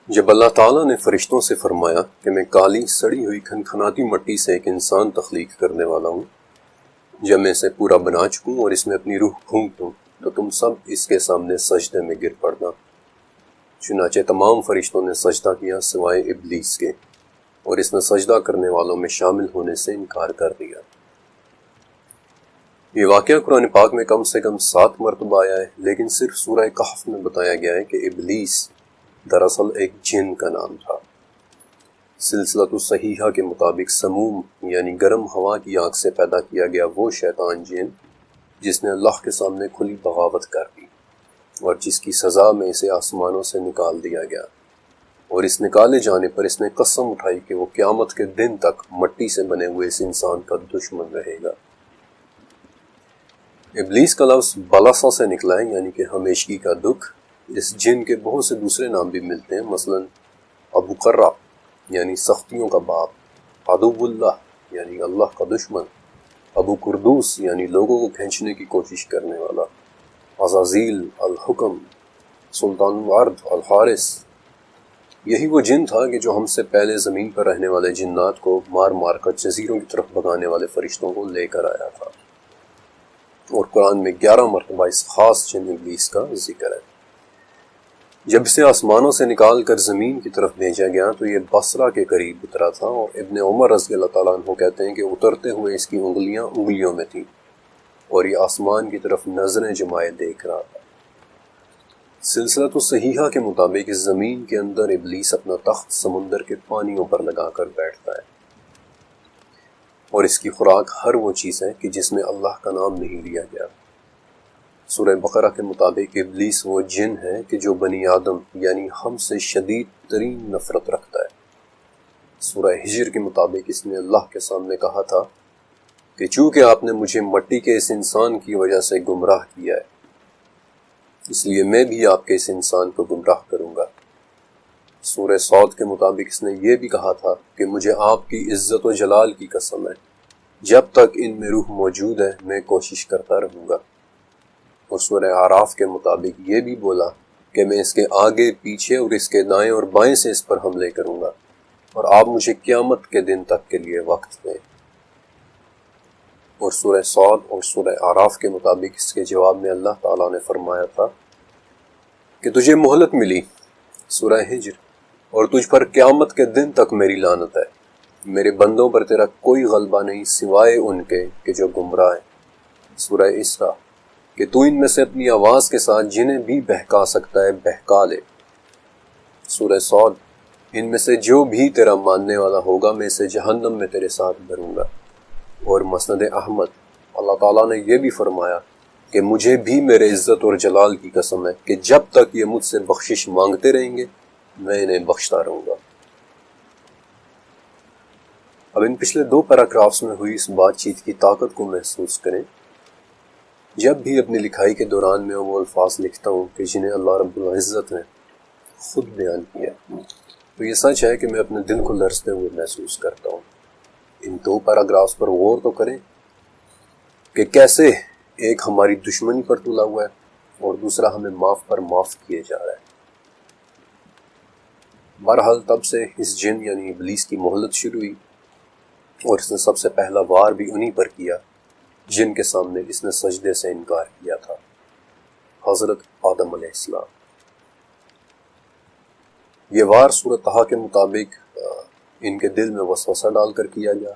جب اللہ تعالیٰ نے فرشتوں سے فرمایا کہ میں کالی سڑی ہوئی کھنکھناتی مٹی سے ایک انسان تخلیق کرنے والا ہوں، جب میں اسے پورا بنا چکوں اور اس میں اپنی روح پھونک دوں تو تم سب اس کے سامنے سجدے میں گر پڑنا۔ چنانچہ تمام فرشتوں نے سجدہ کیا سوائے ابلیس کے، اور اس نے سجدہ کرنے والوں میں شامل ہونے سے انکار کر دیا۔ یہ واقعہ قرآن پاک میں کم سے کم 7 مرتبہ آیا ہے، لیکن صرف سورہ کہف میں بتایا گیا ہے کہ ابلیس دراصل ایک جن کا نام تھا۔ سلسلۃ الصحیحہ کے مطابق سموم یعنی گرم ہوا کی آگ سے پیدا کیا گیا وہ شیطان جن جس نے اللہ کے سامنے کھلی بغاوت کر دی، اور جس کی سزا میں اسے آسمانوں سے نکال دیا گیا، اور اس نکالے جانے پر اس نے قسم اٹھائی کہ وہ قیامت کے دن تک مٹی سے بنے ہوئے اس انسان کا دشمن رہے گا۔ ابلیس کا لفظ بلاسا سے نکلا ہے، یعنی کہ ہمیشگی کا دکھ۔ اس جن کے بہت سے دوسرے نام بھی ملتے ہیں، مثلا ابو قرہ یعنی سختیوں کا باپ، عدو اللہ یعنی اللہ کا دشمن، ابو کردوس یعنی لوگوں کو کھینچنے کی کوشش کرنے والا، عزازیل الحکم، سلطان الارض الحارس۔ یہی وہ جن تھا کہ جو ہم سے پہلے زمین پر رہنے والے جنات کو مار مار کر جزیروں کی طرف بھگانے والے فرشتوں کو لے کر آیا تھا، اور قرآن میں 11 مرتبہ اس خاص جن ابلیس کا ذکر ہے۔ جب اسے آسمانوں سے نکال کر زمین کی طرف بھیجا گیا تو یہ بصرہ کے قریب اترا تھا، اور ابن عمر رضی اللہ تعالیٰ عنہ کہتے ہیں کہ اترتے ہوئے اس کی انگلیوں میں تھیں، اور یہ آسمان کی طرف نظریں جمائے دیکھ رہا تھا۔ سلسلۃ الصحیحہ کے مطابق اس زمین کے اندر ابلیس اپنا تخت سمندر کے پانیوں پر لگا کر بیٹھتا ہے، اور اس کی خوراک ہر وہ چیز ہے کہ جس میں اللہ کا نام نہیں لیا گیا۔ سورہ بقرہ کے مطابق ابلیس وہ جن ہے کہ جو بنی آدم یعنی ہم سے شدید ترین نفرت رکھتا ہے۔ سورہ ہجر کے مطابق اس نے اللہ کے سامنے کہا تھا کہ چونکہ آپ نے مجھے مٹی کے اس انسان کی وجہ سے گمراہ کیا ہے، اس لیے میں بھی آپ کے اس انسان کو گمراہ کروں گا۔ سورہ صاد کے مطابق اس نے یہ بھی کہا تھا کہ مجھے آپ کی عزت و جلال کی قسم ہے، جب تک ان میں روح موجود ہے میں کوشش کرتا رہوں گا۔ اور سورہ اعراف کے مطابق یہ بھی بولا کہ میں اس کے آگے پیچھے اور اس کے دائیں اور بائیں سے اس پر حملے کروں گا، اور آپ مجھے قیامت کے دن تک کے لیے وقت دیں۔ اور سورہ صاد اور سورہ اعراف کے مطابق اس کے جواب میں اللہ تعالیٰ نے فرمایا تھا کہ تجھے مہلت ملی، سورہ ہجر، اور تجھ پر قیامت کے دن تک میری لعنت ہے، میرے بندوں پر تیرا کوئی غلبہ نہیں سوائے ان کے کہ جو گمراہ ہیں، سورہ اسراء، کہ تو ان میں سے اپنی آواز کے ساتھ جنہیں بھی بہکا سکتا ہے بہکا لے، سورہ صاد، ان میں سے جو بھی تیرا ماننے والا ہوگا میں اسے جہنم میں تیرے ساتھ بھروں گا۔ اور مسند احمد اللہ تعالیٰ نے یہ بھی فرمایا کہ مجھے بھی میرے عزت اور جلال کی قسم ہے کہ جب تک یہ مجھ سے بخشش مانگتے رہیں گے میں انہیں بخشتا رہوں گا۔ اب ان پچھلے 2 پیراگرافز میں ہوئی اس بات چیت کی طاقت کو محسوس کریں۔ جب بھی اپنی لکھائی کے دوران میں وہ الفاظ لکھتا ہوں کہ جنہیں اللہ رب العزت نے خود بیان کیا، تو یہ سچ ہے کہ میں اپنے دل کو لرزتے ہوئے محسوس کرتا ہوں۔ ان 2 پیراگرافز پر غور تو کریں کہ کیسے ایک ہماری دشمنی پر تلا ہوا ہے اور دوسرا ہمیں معاف پر معاف کیے جا رہا ہے۔ بہرحال تب سے اس جن یعنی ابلیس کی مہلت شروع ہوئی، اور اس نے سب سے پہلا وار بھی انہی پر کیا جن کے سامنے اس نے سجدے سے انکار کیا تھا، حضرت آدم علیہ السلام۔ یہ وار سورۃ طٰہٰ کے مطابق ان کے دل میں وسوسہ ڈال کر کیا گیا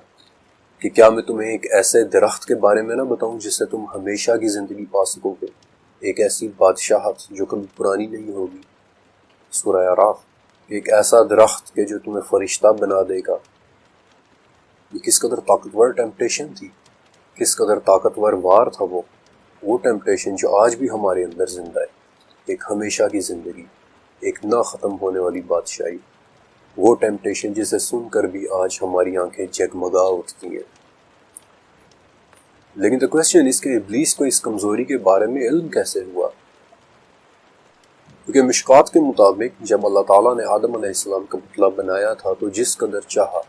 کہ کیا میں تمہیں ایک ایسے درخت کے بارے میں نہ بتاؤں جس سے تم ہمیشہ کی زندگی پا سکو گے، ایک ایسی بادشاہت جو کبھی پرانی نہیں ہوگی، سورہ اعراف، ایک ایسا درخت کہ جو تمہیں فرشتہ بنا دے گا۔ یہ کس قدر طاقتور ٹیمپٹیشن تھی، کس قدر طاقتور وار تھا وہ ٹیمپٹیشن جو آج بھی ہمارے اندر زندہ ہے، ایک ہمیشہ کی زندگی، ایک نہ ختم ہونے والی بادشاہی، وہ ٹیمپٹیشن جسے سن کر بھی آج ہماری آنکھیں جگمگا اٹھتی ہیں۔ لیکن تو کوسچن اس کہ ابلیس کو اس کمزوری کے بارے میں علم کیسے ہوا؟ کیونکہ مشکات کے مطابق جب اللہ تعالیٰ نے آدم علیہ السلام کا پتلا بنایا تھا تو جس قدر چاہا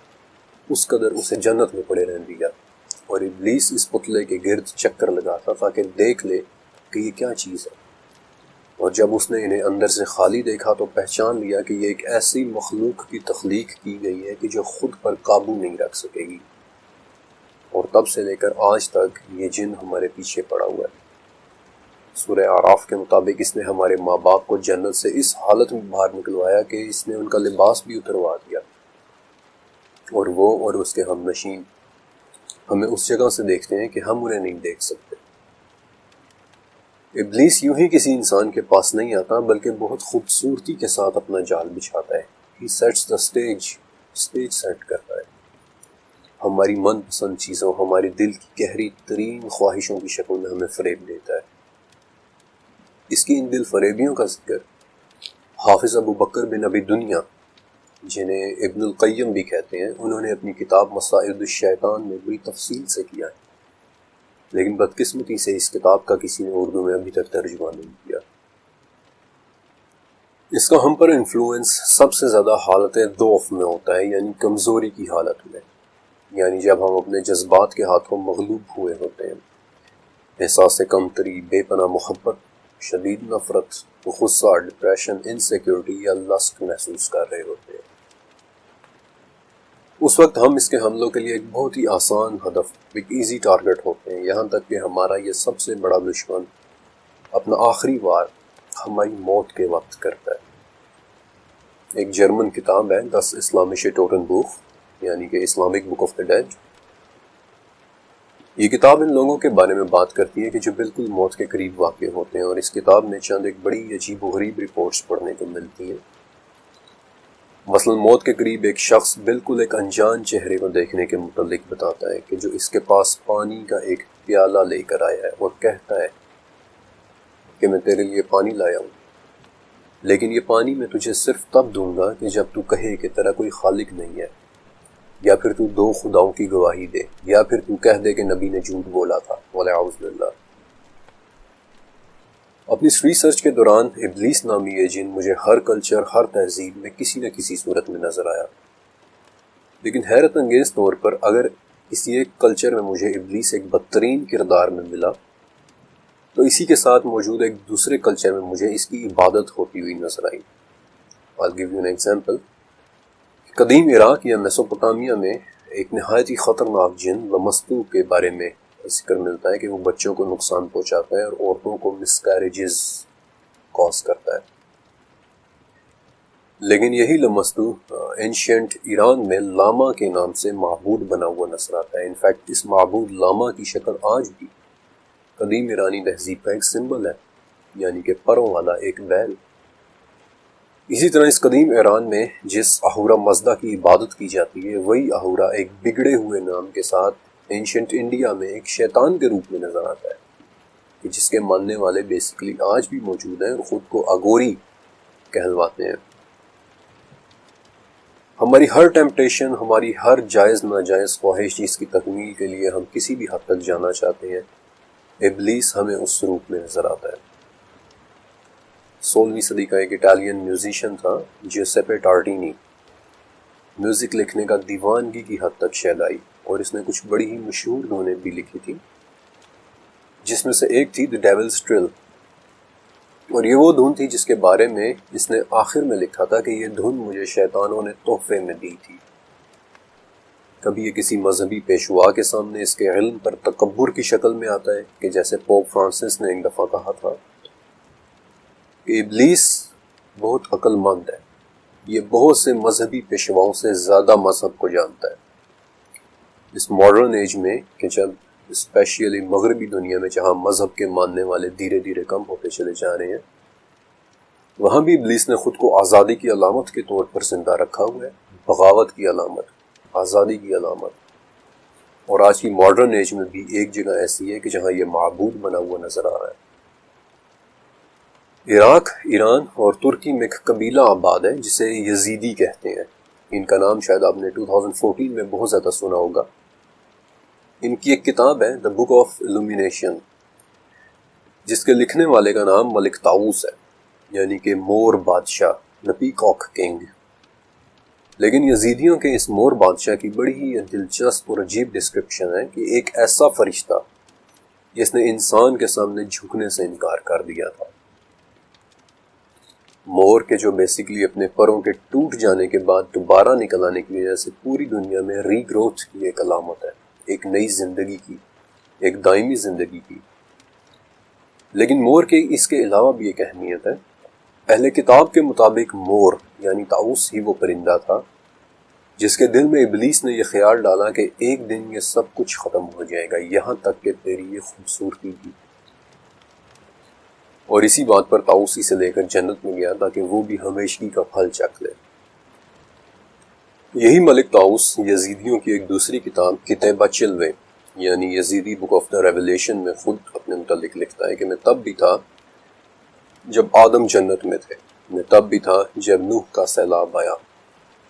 اس قدر اسے جنت میں پڑے رہنے دیا، اور ابلیس اس پتلے کے گرد چکر لگاتا تاکہ دیکھ لے کہ یہ کیا چیز ہے، اور جب اس نے انہیں اندر سے خالی دیکھا تو پہچان لیا کہ یہ ایک ایسی مخلوق کی تخلیق کی گئی ہے کہ جو خود پر قابو نہیں رکھ سکے گی، اور تب سے لے کر آج تک یہ جن ہمارے پیچھے پڑا ہوا ہے۔ سورہ اعراف کے مطابق اس نے ہمارے ماں باپ کو جنت سے اس حالت میں باہر نکلوایا کہ اس نے ان کا لباس بھی اتروا دیا، اور وہ اور اس کے ہم نشین ہمیں اس جگہ سے دیکھتے ہیں کہ ہم انہیں نہیں دیکھ سکتے۔ ابلیس یوں ہی کسی انسان کے پاس نہیں آتا، بلکہ بہت خوبصورتی کے ساتھ اپنا جال بچھاتا ہے۔ ہی سیٹس دا اسٹیج سیٹ کرتا ہے، ہماری من پسند چیزوں، ہماری دل کی گہری ترین خواہشوں کی شکل میں ہمیں فریب دیتا ہے۔ اس کی ان دل فریبیوں کا ذکر حافظ ابو بکر بن ابی دنیا، جنہیں ابن القیم بھی کہتے ہیں، انہوں نے اپنی کتاب مصائد الشیطان میں بڑی تفصیل سے کیا ہے، لیکن بدقسمتی سے اس کتاب کا کسی نے اردو میں ابھی تک ترجمہ نہیں کیا۔ اس کا ہم پر انفلوئنس سب سے زیادہ حالت ضعف میں ہوتا ہے، یعنی کمزوری کی حالت میں، یعنی جب ہم اپنے جذبات کے ہاتھوں مغلوب ہوئے ہوتے ہیں، احساس کمتری، بے پناہ محبت، شدید نفرت، غصہ، ڈپریشن، انسیکیورٹی یا لسٹ محسوس کر رہے ہوتے ہیں۔ اس وقت ہم اس کے حملوں کے لیے ایک بہت ہی آسان ہدف، ایک ایزی ٹارگٹ ہوتے ہیں، یہاں تک کہ ہمارا یہ سب سے بڑا دشمن اپنا آخری وار ہماری موت کے وقت کرتا ہے۔ ایک جرمن کتاب ہے 10 اسلامش ٹوٹن بوخ، یعنی کہ Islamic book of the dead. یہ کتاب ان لوگوں کے بارے میں بات کرتی ہے کہ جو بالکل موت کے قریب واقع ہوتے ہیں، اور اس کتاب میں چند ایک بڑی عجیب و غریب رپورٹس پڑھنے کو ملتی ہیں۔ مثلا موت کے قریب ایک شخص بالکل ایک انجان چہرے کو دیکھنے کے متعلق بتاتا ہے کہ جو اس کے پاس پانی کا ایک پیالہ لے کر آیا ہے اور کہتا ہے کہ میں تیرے لیے پانی لایا ہوں، لیکن یہ پانی میں تجھے صرف تب دوں گا کہ جب تو کہے کہ تیرا کوئی خالق نہیں ہے، یا پھر تو 2 خداؤں کی گواہی دے، یا پھر تو کہہ دے کہ نبی نے جھوٹ بولا تھا، والعیاذ باللہ۔ اپنی ریسرچ کے دوران ابلیس نامی یہ جن مجھے ہر کلچر، ہر تہذیب میں کسی نہ کسی صورت میں نظر آیا، لیکن حیرت انگیز طور پر اگر کسی ایک کلچر میں مجھے ابلیس ایک بدترین کردار میں ملا، تو اسی کے ساتھ موجود ایک دوسرے کلچر میں مجھے اس کی عبادت ہوتی ہوئی نظر آئی۔ I'll give you an example۔ قدیم عراق یا میسوپوٹامیہ میں ایک نہایت ہی خطرناک جن لمستو کے بارے میں ذکر ملتا ہے کہ وہ بچوں کو نقصان پہنچاتا ہے اور عورتوں کو مسکیریجز کاز کرتا ہے۔ لیکن یہی لمستو اینشینٹ ایران میں لاما کے نام سے معبود بنا ہوا نظر آتا ہے۔ انفیکٹ اس معبود لاما کی شکل آج بھی قدیم ایرانی تہذیب کا ایک سمبل ہے، یعنی کہ پروں والا ایک بیل۔ اسی طرح اس قدیم ایران میں جس اہورا مزدا کی عبادت کی جاتی ہے، وہی اہورا ایک بگڑے ہوئے نام کے ساتھ اینشینٹ انڈیا میں ایک شیطان کے روپ میں نظر آتا ہے، کہ جس کے ماننے والے بیسیکلی آج بھی موجود ہیں اور خود کو اگوری کہلواتے ہیں۔ ہماری ہر ٹیمپٹیشن، ہماری ہر جائز ناجائز خواہش جس کی تکمیل کے لیے ہم کسی بھی حد تک جانا چاہتے ہیں، ابلیس ہمیں اس روپ میں نظر آتا ہے۔ 16ویں صدی کا ایک اٹالین میوزیشین تھا جیوسیپے ٹارڈینی، میوزک لکھنے کا دیوانگی کی حد تک شیلائی، اور اس نے کچھ بڑی ہی مشہور دھنیں بھی لکھی تھی، جس میں سے ایک تھی دی ڈیولز ٹرل، اور یہ وہ دھن تھی جس کے بارے میں اس نے آخر میں لکھا تھا کہ یہ دھن مجھے شیطانوں نے تحفے میں دی تھی۔ کبھی یہ کسی مذہبی پیشوا کے سامنے اس کے علم پر تکبر کی شکل میں آتا ہے، کہ جیسے پوپ فرانسس نے ایک دفعہ کہا تھا کہ ابلیس بہت عقل مند ہے، یہ بہت سے مذہبی پیشواؤں سے زیادہ مذہب کو جانتا ہے۔ اس ماڈرن ایج میں کہ جب اسپیشلی مغربی دنیا میں جہاں مذہب کے ماننے والے دھیرے دھیرے کم ہوتے چلے جا رہے ہیں، وہاں بھی ابلیس نے خود کو آزادی کی علامت کے طور پر زندہ رکھا ہوا ہے، بغاوت کی علامت، آزادی کی علامت۔ اور آج کی ماڈرن ایج میں بھی ایک جگہ ایسی ہے کہ جہاں یہ معبود بنا ہوا نظر آ رہا ہے۔ عراق، ایران اور ترکی میں ایک قبیلہ آباد ہے جسے یزیدی کہتے ہیں۔ ان کا نام شاید آپ نے 2014 میں بہت زیادہ سنا ہوگا۔ ان کی ایک کتاب ہے دا بک آف ایلومینیشن، جس کے لکھنے والے کا نام ملک طاؤس ہے، یعنی کہ مور بادشاہ، دا پیکاک کنگ۔ لیکن یزیدیوں کے اس مور بادشاہ کی بڑی ہی دلچسپ اور عجیب ڈسکرپشن ہے کہ ایک ایسا فرشتہ جس نے انسان کے سامنے جھکنے سے انکار کر دیا تھا۔ مور کے جو بیسیکلی اپنے پروں کے ٹوٹ جانے کے بعد دوبارہ نکل آنے کی وجہ سے پوری دنیا میں ری گروتھ کی ایک علامت ہے، ایک نئی زندگی کی، ایک دائمی زندگی کی۔ لیکن مور کے اس کے علاوہ بھی ایک اہمیت ہے۔ اہل کتاب کے مطابق مور یعنی طاؤس ہی وہ پرندہ تھا جس کے دل میں ابلیس نے یہ خیال ڈالا کہ ایک دن یہ سب کچھ ختم ہو جائے گا، یہاں تک کہ تیری یہ خوبصورتی بھی، اور اسی بات پر طاؤس اسے لے کر جنت میں گیا تاکہ وہ بھی ہمیشگی کا پھل چکھ لے۔ یہی ملک طاؤس یزیدیوں کی ایک دوسری کتاب کتیبہ چلوے یعنی یزیدی بک آف دا ریولیشن میں خود اپنے متعلق لکھتا ہے کہ میں تب بھی تھا جب آدم جنت میں تھے، میں تب بھی تھا جب نوح کا سیلاب آیا،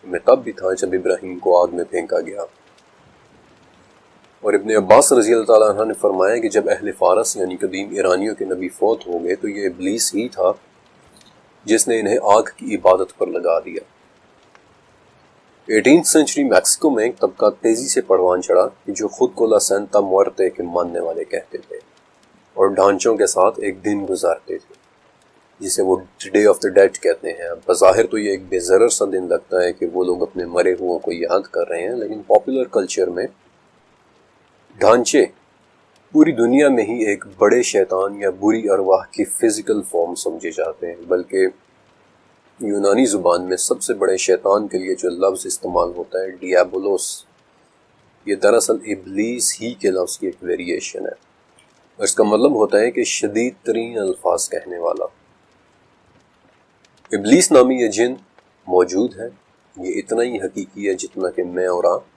میں تب بھی تھا جب ابراہیم کو آگ میں پھینکا گیا۔ اور ابن عباس رضی اللہ تعالیٰ عنہ نے فرمایا کہ جب اہل فارس یعنی قدیم ایرانیوں کے نبی فوت ہو گئے تو یہ ابلیس ہی تھا جس نے انہیں آگ کی عبادت پر لگا دیا۔ 18th سینچری میکسیکو میں ایک طبقہ تیزی سے پروان چڑھا کہ جو خود کو لا سینتا موارتے کے ماننے والے کہتے تھے اور ڈھانچوں کے ساتھ ایک دن گزارتے تھے جسے وہ ڈے آف دا ڈیڈ کہتے ہیں۔ بظاہر تو یہ ایک بے ضرر سا دن لگتا ہے کہ وہ لوگ اپنے مرے ہوا کو یاد کر رہے ہیں، لیکن پاپولر کلچر میں ڈھانچے پوری دنیا میں ہی ایک بڑے شیطان یا بری ارواح کی فزیکل فارم سمجھے جاتے ہیں، بلکہ یونانی زبان میں سب سے بڑے شیطان کے لیے جو لفظ استعمال ہوتا ہے ڈیابولوس، یہ دراصل ابلیس ہی کے لفظ کی ایک ویریشن ہے، اور اس کا مطلب ہوتا ہے کہ شدید ترین الفاظ کہنے والا۔ ابلیس نامی یہ جن موجود ہے، یہ اتنا ہی حقیقی ہے جتنا کہ میں اور آپ۔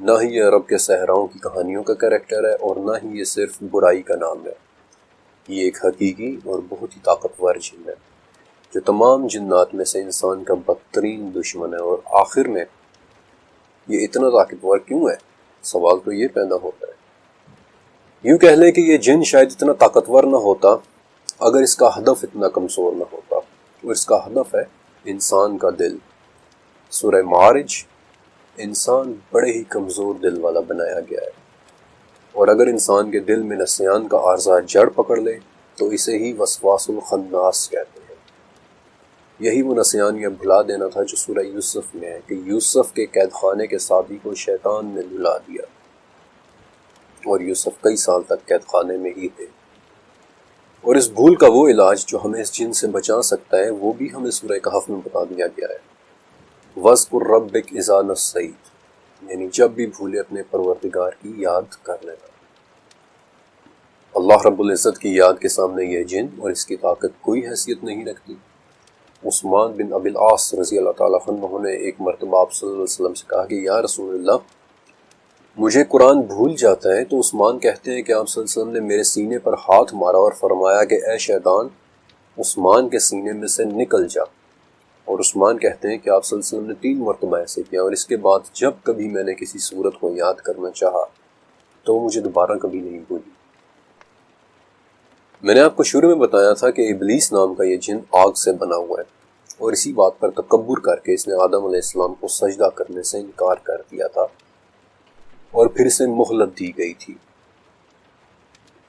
نہ ہی یہ عرب کے صحراؤں کی کہانیوں کا کریکٹر ہے اور نہ ہی یہ صرف برائی کا نام ہے، یہ ایک حقیقی اور بہت ہی طاقتور جن ہے جو تمام جنات میں سے انسان کا بدترین دشمن ہے۔ اور آخر میں یہ اتنا طاقتور کیوں ہے؟ سوال تو یہ پیدا ہوتا ہے۔ یوں کہہ لیں کہ یہ جن شاید اتنا طاقتور نہ ہوتا اگر اس کا ہدف اتنا کمزور نہ ہوتا، اور اس کا ہدف ہے انسان کا دل۔ سورہ معارج انسان بڑے ہی کمزور دل والا بنایا گیا ہے، اور اگر انسان کے دل میں نسیان کا عارضہ جڑ پکڑ لے تو اسے ہی وسواس الخناس کہتے ہیں۔ یہی وہ نسیان یا بھلا دینا تھا جو سورہ یوسف میں ہے کہ یوسف کے قید خانے کے ساتھی کو شیطان نے بھلا دیا، اور یوسف کئی سال تک قید خانے میں ہی تھے۔ اور اس بھول کا وہ علاج جو ہمیں اس جن سے بچا سکتا ہے وہ بھی ہمیں سورہ کہف میں بتا دیا گیا ہے۔ وَاذْكُرْ رَبَّكَ إِذَا نَسِيتَ، یعنی جب بھی بھولے اپنے پروردگار کی یاد کر لینا۔ اللہ رب العزت کی یاد کے سامنے یہ جن اور اس کی طاقت کوئی حیثیت نہیں رکھتی۔ عثمان بن ابی العاص رضی اللہ تعالیٰ عنہ نے ایک مرتبہ آپ صلی اللہ علیہ وسلم سے کہا کہ یا رسول اللہ مجھے قرآن بھول جاتا ہے، تو عثمان کہتے ہیں کہ آپ صلی اللہ علیہ وسلم نے میرے سینے پر ہاتھ مارا اور فرمایا کہ اے شیطان عثمان کے سینے میں سے نکل جا، اور عثمان کہتے ہیں کہ آپ صلی اللہ علیہ وسلم نے 3 مرتبہ ایسے کیا، اور اس کے بعد جب کبھی میں نے کسی صورت کو یاد کرنا چاہا تو مجھے دوبارہ کبھی نہیں بھولی۔ میں نے آپ کو شروع میں بتایا تھا کہ ابلیس نام کا یہ جن آگ سے بنا ہوا ہے، اور اسی بات پر تکبر کر کے اس نے آدم علیہ السلام کو سجدہ کرنے سے انکار کر دیا تھا، اور پھر اسے مہلت دی گئی تھی،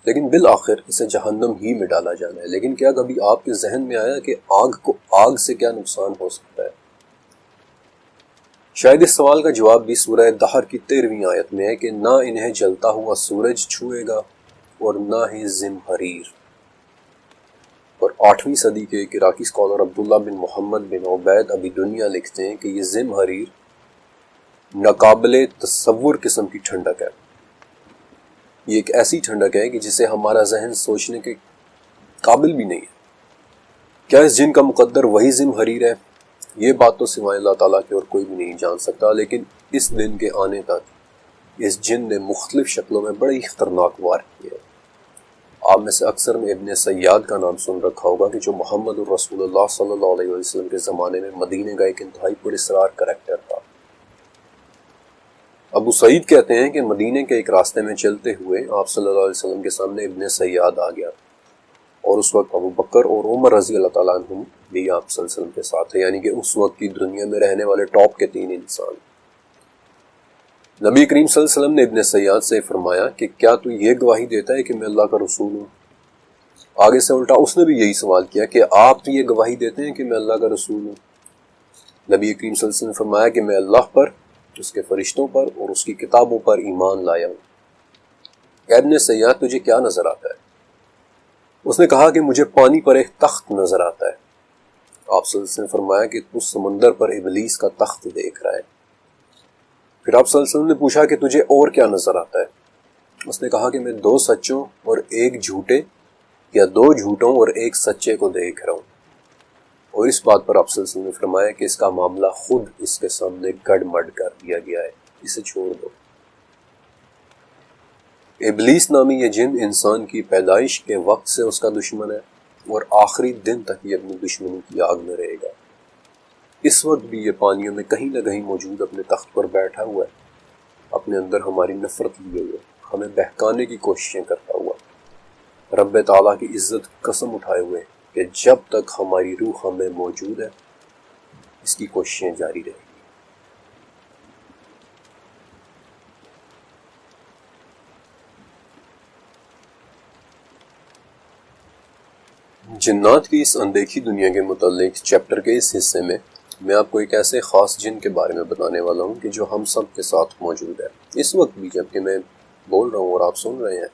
لیکن بالآخر اسے جہنم ہی میں ڈالا جانا ہے۔ لیکن کیا کبھی آپ کے ذہن میں آیا کہ آگ سے کیا نقصان ہو سکتا ہے؟ شاید اس سوال کا جواب بھی سورہ دہر کی 13ویں آیت میں ہے کہ نہ انہیں جلتا ہوا سورج چھوئے گا اور نہ ہی زمہریر۔ اور 8ویں صدی کے ایک عراقی اسکالر عبداللہ بن محمد بن عبید ابی دنیا لکھتے ہیں کہ یہ زمہریر ناقابل تصور قسم کی ٹھنڈک ہے۔ یہ ایک ایسی ٹھنڈک ہے کہ جسے ہمارا ذہن سوچنے کے قابل بھی نہیں ہے۔ کیا اس جن کا مقدر وہی زمہریر ہے؟ یہ بات تو سوائے اللہ تعالیٰ کے اور کوئی بھی نہیں جان سکتا، لیکن اس دن کے آنے تک اس جن نے مختلف شکلوں میں بڑے ہی خطرناک وار کیے ہیں۔ آپ میں سے اکثر نے ابن سیاد کا نام سن رکھا ہوگا کہ جو محمد الرسول اللہ صلی اللہ علیہ وسلم کے زمانے میں مدینے کا ایک انتہائی پراسرار کریکٹر تھا۔ ابو سعید کہتے ہیں کہ مدینے کے ایک راستے میں چلتے ہوئے آپ صلی اللہ علیہ وسلم کے سامنے ابن سیاد آ گیا، اور اس وقت ابو بکر اور عمر رضی اللہ تعالیٰ عنہ بھی آپ صلی اللہ علیہ وسلم کے ساتھ تھے، یعنی کہ اس وقت کی دنیا میں رہنے والے ٹاپ کے 3 انسان۔ نبی کریم صلی اللہ علیہ وسلم نے ابن سیاد سے فرمایا کہ کیا تو یہ گواہی دیتا ہے کہ میں اللہ کا رسول ہوں؟ آگے سے الٹا اس نے بھی یہی سوال کیا کہ آپ تو یہ گواہی دیتے ہیں کہ میں اللہ کا رسول ہوں۔ نبی کریم صلی اللہ علیہ وسلم نے فرمایا کہ میں اللہ پر، اس کے فرشتوں پر اور اس کی کتابوں پر ایمان لایا ہوں۔ کہ ابن سیاد تجھے کیا نظر آتا ہے؟ اس نے کہا کہ مجھے پانی پر ایک تخت نظر آتا ہے۔ آپ صلی اللہ علیہ وسلم نے فرمایا کہ تو سمندر پر ابلیس کا تخت دیکھ رہا ہے۔ پھر آپ صلی اللہ علیہ وسلم نے پوچھا کہ تجھے اور کیا نظر آتا ہے؟ اس نے کہا کہ میں 2 سچوں اور 1 جھوٹے یا 2 جھوٹوں اور 1 سچے کو دیکھ رہا ہوں۔ اور اس بات پر آپ صلی اللہ علیہ وسلم نے فرمایا کہ اس کا معاملہ خود اس کے سامنے گڑ مڑ کر دیا گیا ہے، اسے چھوڑ دو۔ ابلیس نامی یہ جن انسان کی پیدائش کے وقت سے اس کا دشمن ہے اور آخری دن تک یہ اپنی دشمنی کی آگ میں رہے گا۔ اس وقت بھی یہ پانیوں میں کہیں نہ کہیں موجود اپنے تخت پر بیٹھا ہوا ہے، اپنے اندر ہماری نفرت لیے ہوئے، ہمیں بہکانے کی کوششیں کرتا ہوا، رب تعالیٰ کی عزت کی قسم اٹھائے ہوئے کہ جب تک ہماری روح ہمیں موجود ہے اس کی کوششیں جاری رہیں گی۔ جنات کی اس اندیکھی دنیا کے متعلق چیپٹر کے اس حصے میں آپ کو ایک ایسے خاص جن کے بارے میں بتانے والا ہوں کہ جو ہم سب کے ساتھ موجود ہے اس وقت بھی، جبکہ میں بول رہا ہوں اور آپ سن رہے ہیں،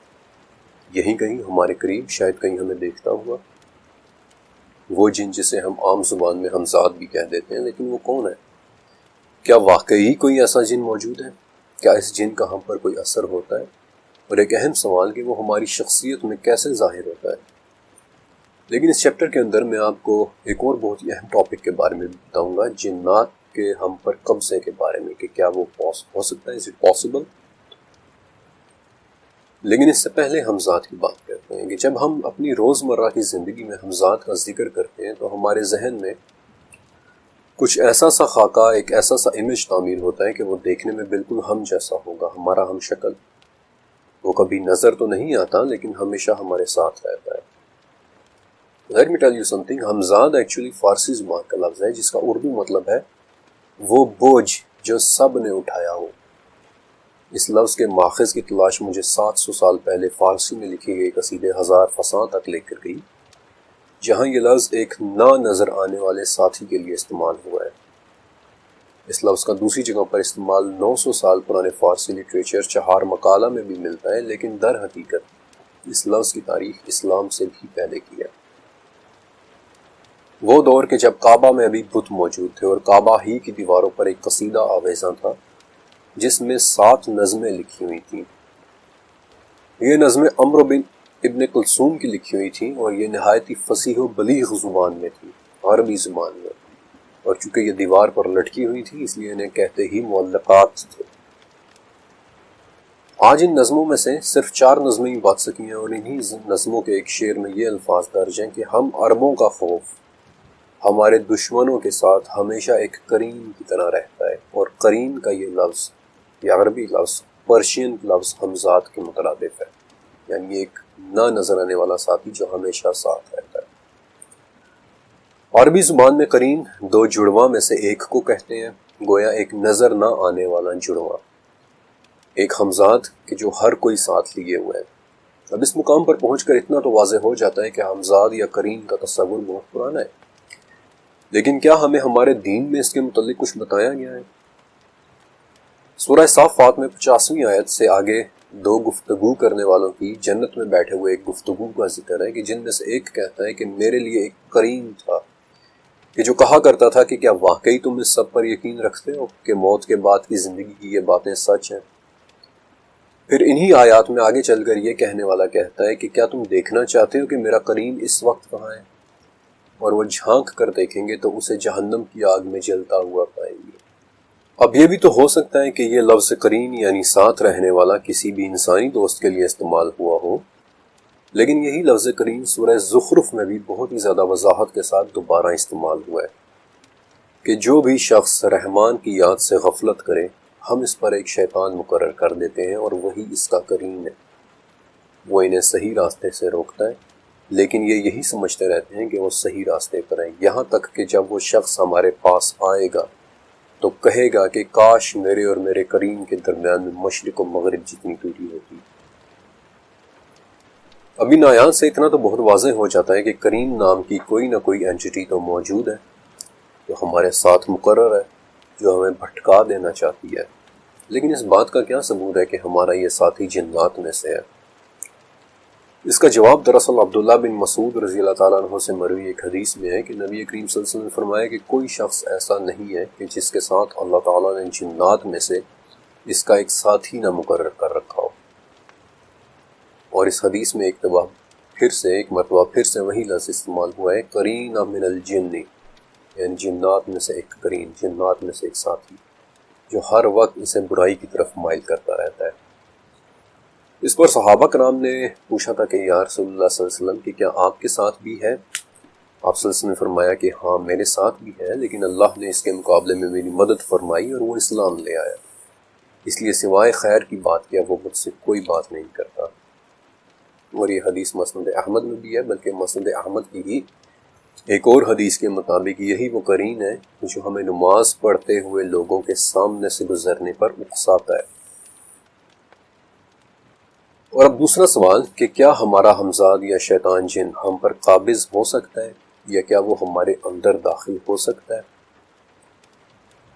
یہیں کہیں ہمارے قریب، شاید کہیں ہمیں دیکھتا ہوا۔ وہ جن جسے ہم عام زبان میں ہمزاد بھی کہہ دیتے ہیں، لیکن وہ کون ہے؟ کیا واقعی کوئی ایسا جن موجود ہے؟ کیا اس جن کا ہم پر کوئی اثر ہوتا ہے؟ اور ایک اہم سوال کہ وہ ہماری شخصیت میں کیسے ظاہر ہوتا ہے؟ لیکن اس چیپٹر کے اندر میں آپ کو ایک اور بہت ہی اہم ٹاپک کے بارے میں بتاؤں گا، جنات کے ہم پر قبضے کے بارے میں، کہ کیا وہ ہو سکتا ہے، is it possible؟ لیکن اس سے پہلے ہم ذات کی بات کرتے ہیں کہ جب ہم اپنی روزمرہ کی زندگی میں ہم ذات کا ذکر کرتے ہیں تو ہمارے ذہن میں کچھ ایسا سا خاکہ، ایک ایسا سا امیج تعمیر ہوتا ہے کہ وہ دیکھنے میں بالکل ہم جیسا ہوگا، ہمارا ہم شکل۔ وہ کبھی نظر تو نہیں آتا لیکن ہمیشہ ہمارے ساتھ رہتا ہے۔ Let me tell you something، ہمزاد ایکچولی فارسی زبان کا لفظ ہے جس کا اردو مطلب ہے وہ بوجھ جو سب نے اٹھایا ہو۔ اس لفظ کے ماخذ کی تلاش مجھے 700 سال پہلے فارسی میں لکھی گئی قصیدے 1000 فصاں تک لے کر گئی، جہاں یہ لفظ ایک نہ نظر آنے والے ساتھی کے لیے استعمال ہوا ہے۔ اس لفظ کا دوسری جگہ پر استعمال 900 سال پرانے فارسی لٹریچر چہار مقالہ میں بھی ملتا ہے، لیکن در حقیقت اس لفظ کی تاریخ اسلام سے بھی پہلے کی ہے۔ وہ دور کے جب کعبہ میں ابھی بت موجود تھے اور کعبہ ہی کی دیواروں پر ایک قصیدہ آویزاں تھا جس میں 7 نظمیں لکھی ہوئی تھیں۔ یہ نظمیں عمرو بن ابن کلثوم کی لکھی ہوئی تھیں اور یہ نہایت ہی فصیح و بلیغ زبان میں تھی، عربی زبان میں، اور چونکہ یہ دیوار پر لٹکی ہوئی تھی اس لیے انہیں کہتے ہی معلقات تھے۔ آج ان نظموں میں سے صرف 4 نظمیں ہی بات سکی ہیں، اور انہی نظموں کے ایک شعر میں یہ الفاظ درج ہیں کہ ہم عربوں کا خوف ہمارے دشمنوں کے ساتھ ہمیشہ ایک قرین کی طرح رہتا ہے، اور قرین کا یہ لفظ، یہ عربی لفظ پرشین لفظ ہمزاد کے مترادف ہے، یعنی ایک نہ نظر آنے والا ساتھی جو ہمیشہ ساتھ رہتا ہے۔ عربی زبان میں قرین 2 جڑواں میں سے ایک کو کہتے ہیں، گویا ایک نظر نہ آنے والا جڑواں، ایک ہمزاد کہ جو ہر کوئی ساتھ لیے ہوئے ہے۔ اب اس مقام پر پہنچ کر اتنا تو واضح ہو جاتا ہے کہ ہمزاد یا قرین کا تصور بہت پرانا ہے، لیکن کیا ہمیں ہمارے دین میں اس کے متعلق کچھ بتایا گیا ہے؟ سورہ صافات میں 50ویں آیت سے آگے 2 گفتگو کرنے والوں کی جنت میں بیٹھے ہوئے ایک گفتگو کا ذکر ہے کہ جن میں سے ایک کہتا ہے کہ میرے لیے ایک قرین تھا کہ جو کہا کرتا تھا کہ کیا واقعی تم اس سب پر یقین رکھتے ہو کہ موت کے بعد کی زندگی کی یہ باتیں سچ ہیں؟ پھر انہی آیات میں آگے چل کر یہ کہنے والا کہتا ہے کہ کیا تم دیکھنا چاہتے ہو کہ میرا قرین اس وقت کہاں ہے؟ اور وہ جھانک کر دیکھیں گے تو اسے جہنم کی آگ میں جلتا ہوا پائیں گے۔ اب یہ بھی تو ہو سکتا ہے کہ یہ لفظ قرین یعنی ساتھ رہنے والا کسی بھی انسانی دوست کے لیے استعمال ہوا ہو، لیکن یہی لفظ قرین سورہ زخرف میں بھی بہت ہی زیادہ وضاحت کے ساتھ دوبارہ استعمال ہوا ہے کہ جو بھی شخص رحمان کی یاد سے غفلت کرے ہم اس پر ایک شیطان مقرر کر دیتے ہیں اور وہی اس کا قرین ہے۔ وہ انہیں صحیح راستے سے روکتا ہے، لیکن یہ یہی سمجھتے رہتے ہیں کہ وہ صحیح راستے پر ہیں، یہاں تک کہ جب وہ شخص ہمارے پاس آئے گا تو کہے گا کہ کاش میرے اور میرے قرین کے درمیان میں مشرق و مغرب جتنی دوری ہوتی۔ ابھی آیات سے اتنا تو بہت واضح ہو جاتا ہے کہ کریم نام کی کوئی نہ کوئی اینٹی تو موجود ہے جو ہمارے ساتھ مقرر ہے، جو ہمیں بھٹکا دینا چاہتی ہے، لیکن اس بات کا کیا ثبوت ہے کہ ہمارا یہ ساتھی جنات میں سے ہے؟ اس کا جواب دراصل عبداللہ بن مسعود رضی اللہ تعالیٰ عنہ سے مروی ایک حدیث میں ہے کہ نبی کریم صلی اللہ علیہ وسلم نے فرمایا کہ کوئی شخص ایسا نہیں ہے کہ جس کے ساتھ اللہ تعالیٰ نے جنات میں سے اس کا ایک ساتھی نہ مقرر کر رکھا ہو۔ اور اس حدیث میں ایک مرتبہ پھر سے وہی لفظ استعمال ہوا ہے، قرین من الجن، یعنی جنات میں سے ایک قرین، جنات میں سے ایک ساتھی جو ہر وقت اسے برائی کی طرف مائل کرتا رہتا ہے۔ اس پر صحابہ کرام نے پوچھا تھا کہ یا رسول اللہ صلی اللہ علیہ وسلم کہ کیا آپ کے ساتھ بھی ہے؟ آپ صلی اللہ علیہ وسلم نے فرمایا کہ ہاں میرے ساتھ بھی ہے، لیکن اللہ نے اس کے مقابلے میں میری مدد فرمائی اور وہ اسلام لے آیا، اس لیے سوائے خیر کی بات کیا وہ مجھ سے کوئی بات نہیں کرتا۔ اور یہ حدیث مسند احمد میں بھی ہے، بلکہ مسند احمد کی ہی ایک اور حدیث کے مطابق یہی وہ قرین ہے جو ہمیں نماز پڑھتے ہوئے لوگوں کے سامنے سے گزرنے پر اکساتا ہے۔ اور اب دوسرا سوال کہ کیا ہمارا ہمزاد یا شیطان جن ہم پر قابض ہو سکتا ہے یا کیا وہ ہمارے اندر داخل ہو سکتا ہے؟